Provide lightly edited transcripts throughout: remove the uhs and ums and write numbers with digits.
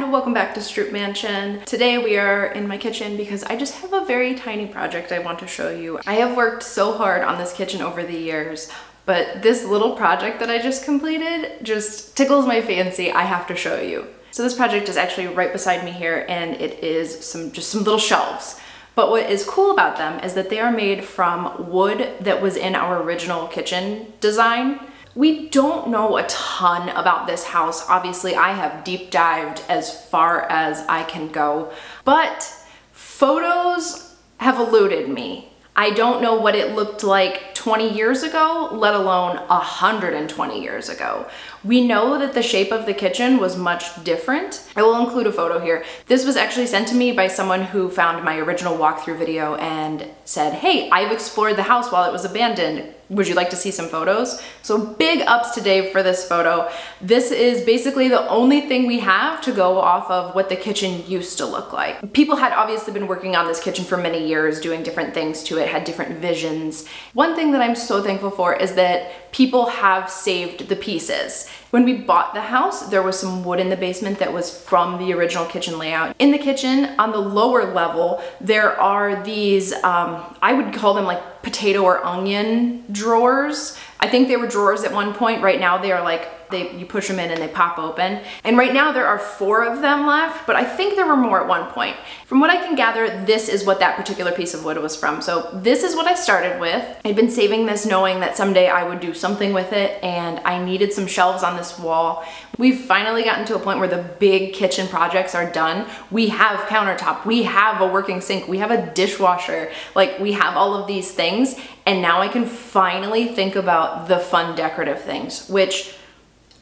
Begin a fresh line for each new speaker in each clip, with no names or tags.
and welcome back to Stroup Mansion. Today we are in my kitchen because I just have a very tiny project I want to show you. I have worked so hard on this kitchen over the years, but this little project that I just completed just tickles my fancy. I have to show you. So this project is actually right beside me here, and it is just some little shelves. But what is cool about them is that they are made from wood that was in our original kitchen design. We don't know a ton about this house. Obviously, I have deep dived as far as I can go, but photos have eluded me. I don't know what it looked like 20 years ago, let alone 120 years ago. We know that the shape of the kitchen was much different. I will include a photo here. This was actually sent to me by someone who found my original walkthrough video and said, hey, I've explored the house while it was abandoned. Would you like to see some photos? So big ups to Dave for this photo. This is basically the only thing we have to go off of what the kitchen used to look like. People had obviously been working on this kitchen for many years, doing different things to it, had different visions. One thing that I'm so thankful for is that people have saved the pieces. When we bought the house, there was some wood in the basement that was from the original kitchen layout. In the kitchen, on the lower level, there are these, I would call them like potato or onion drawers. I think they were drawers at one point. Right now they are like, you push them in and they pop open. And right now there are 4 of them left, but I think there were more at one point. From what I can gather, this is what that particular piece of wood was from. So this is what I started with. I'd been saving this knowing that someday I would do something with it, and I needed some shelves on this wall. We've finally gotten to a point where the big kitchen projects are done. We have countertop, we have a working sink, we have a dishwasher, like we have all of these things, and now I can finally think about the fun decorative things, which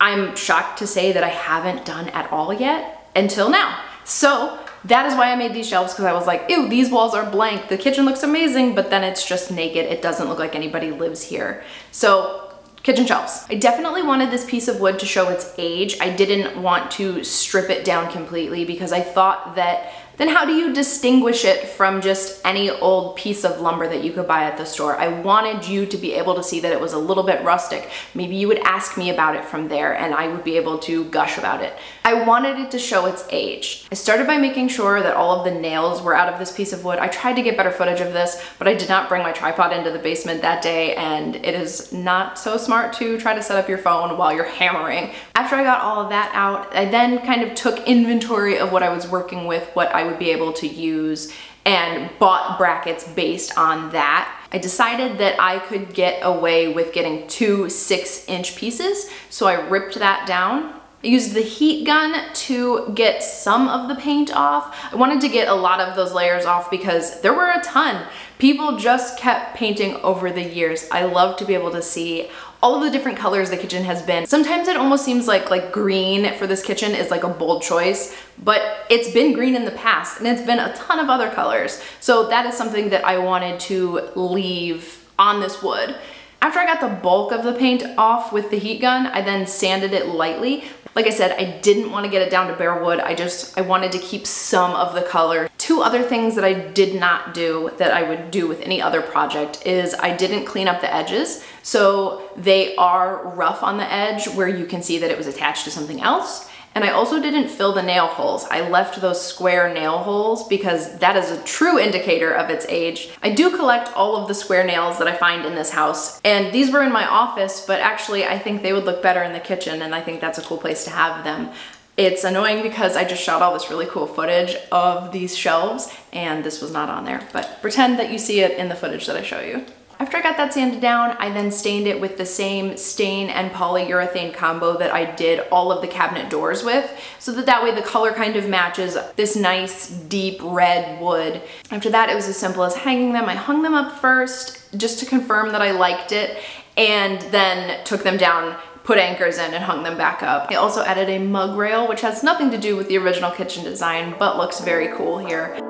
I'm shocked to say that I haven't done at all yet until now. So that is why I made these shelves, because I was like, ew, these walls are blank. The kitchen looks amazing, but then it's just naked. It doesn't look like anybody lives here. So kitchen shelves. I definitely wanted this piece of wood to show its age. I didn't want to strip it down completely because I thought that then how do you distinguish it from just any old piece of lumber that you could buy at the store? I wanted you to be able to see that it was a little bit rustic. Maybe you would ask me about it from there and I would be able to gush about it. I wanted it to show its age. I started by making sure that all of the nails were out of this piece of wood. I tried to get better footage of this, but I did not bring my tripod into the basement that day, and it is not so smart to try to set up your phone while you're hammering. After I got all of that out, I then kind of took inventory of what I was working with, what I would be able to use, and bought brackets based on that. I decided that I could get away with getting 2 6-inch pieces, so I ripped that down. I used the heat gun to get some of the paint off. I wanted to get a lot of those layers off because there were a ton. People just kept painting over the years. I love to be able to see all of the different colors the kitchen has been. Sometimes it almost seems like green for this kitchen is like a bold choice, but it's been green in the past and it's been a ton of other colors. So that is something that I wanted to leave on this wood. After I got the bulk of the paint off with the heat gun, I then sanded it lightly. Like I said, I didn't want to get it down to bare wood. I wanted to keep some of the color. 2 other things that I did not do that I would do with any other project is I didn't clean up the edges. So they are rough on the edge where you can see that it was attached to something else. And I also didn't fill the nail holes. I left those square nail holes because that is a true indicator of its age. I do collect all of the square nails that I find in this house, and these were in my office, but actually I think they would look better in the kitchen, and I think that's a cool place to have them. It's annoying because I just shot all this really cool footage of these shelves and this was not on there, but pretend that you see it in the footage that I show you. After I got that sanded down, I then stained it with the same stain and polyurethane combo that I did all of the cabinet doors with, so that way the color kind of matches this nice deep red wood. After that, it was as simple as hanging them. I hung them up first just to confirm that I liked it, and then took them down, put anchors in, and hung them back up. I also added a mug rail, which has nothing to do with the original kitchen design, but looks very cool here.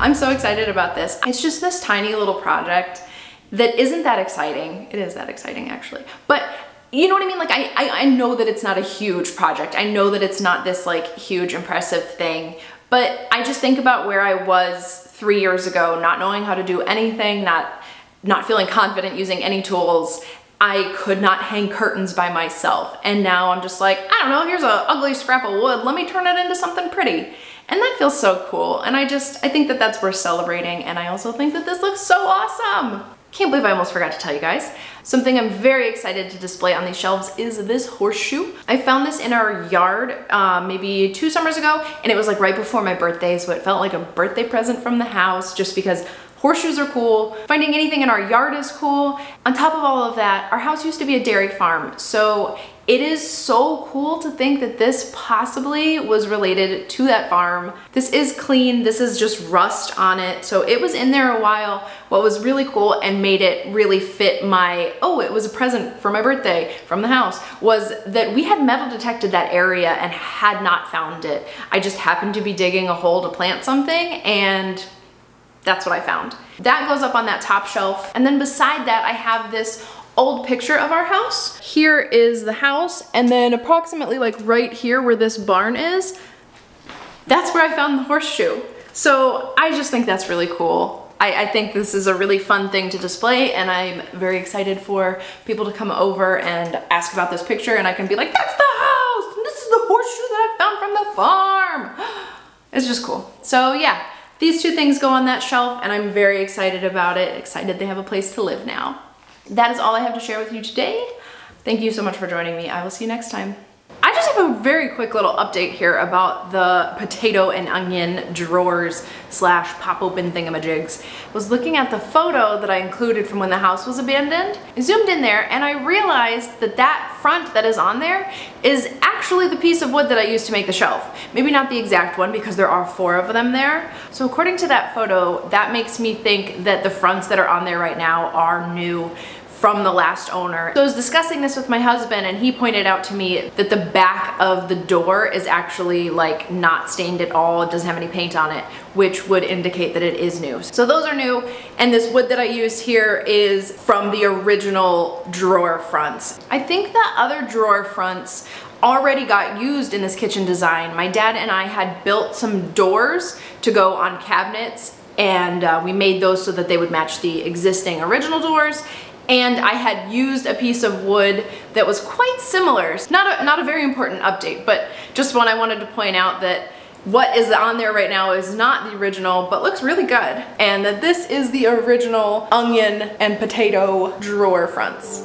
I'm so excited about this. It's just this tiny little project that isn't that exciting. It is that exciting actually, but you know what I mean? Like I know that it's not a huge project. I know that it's not this like huge impressive thing, but I just think about where I was 3 years ago, not knowing how to do anything, not feeling confident using any tools. I could not hang curtains by myself. And now I'm just like, I don't know, here's a ugly scrap of wood. Let me turn it into something pretty. And that feels so cool. And I think that that's worth celebrating. And I also think that this looks so awesome. Can't believe I almost forgot to tell you guys. Something I'm very excited to display on these shelves is this horseshoe. I found this in our yard maybe 2 summers ago, and it was like right before my birthday, so it felt like a birthday present from the house just because horseshoes are cool. Finding anything in our yard is cool. On top of all of that, our house used to be a dairy farm, so it is so cool to think that this possibly was related to that farm. This is clean, this is just rust on it, so it was in there a while. What was really cool and made it really fit my, oh, it was a present for my birthday from the house, was that we had metal detected that area and had not found it. I just happened to be digging a hole to plant something, and that's what I found. That goes up on that top shelf. And then beside that, I have this old picture of our house. Here is the house, and then approximately like right here where this barn is, that's where I found the horseshoe. So I just think that's really cool. I think this is a really fun thing to display, and I'm very excited for people to come over and ask about this picture, and I can be like, that's the house, and this is the horseshoe that I found from the farm. It's just cool. So yeah, these two things go on that shelf, and I'm very excited about it. Excited they have a place to live now. That is all I have to share with you today. Thank you so much for joining me. I will see you next time. I just have a very quick little update here about the potato and onion drawers slash pop open thingamajigs. I was looking at the photo that I included from when the house was abandoned. I zoomed in there and I realized that that front that is on there is actually the piece of wood that I used to make the shelf. Maybe not the exact one because there are 4 of them there. So according to that photo, that makes me think that the fronts that are on there right now are new from the last owner. So I was discussing this with my husband, and he pointed out to me that the back of the door is actually like not stained at all. It doesn't have any paint on it, which would indicate that it is new. So those are new, and this wood that I used here is from the original drawer fronts. I think the other drawer fronts already got used in this kitchen design. My dad and I had built some doors to go on cabinets, and we made those so that they would match the existing original doors. And I had used a piece of wood that was quite similar. Not a very important update, but just one I wanted to point out that what is on there right now is not the original, but looks really good. And that this is the original onion and potato drawer fronts.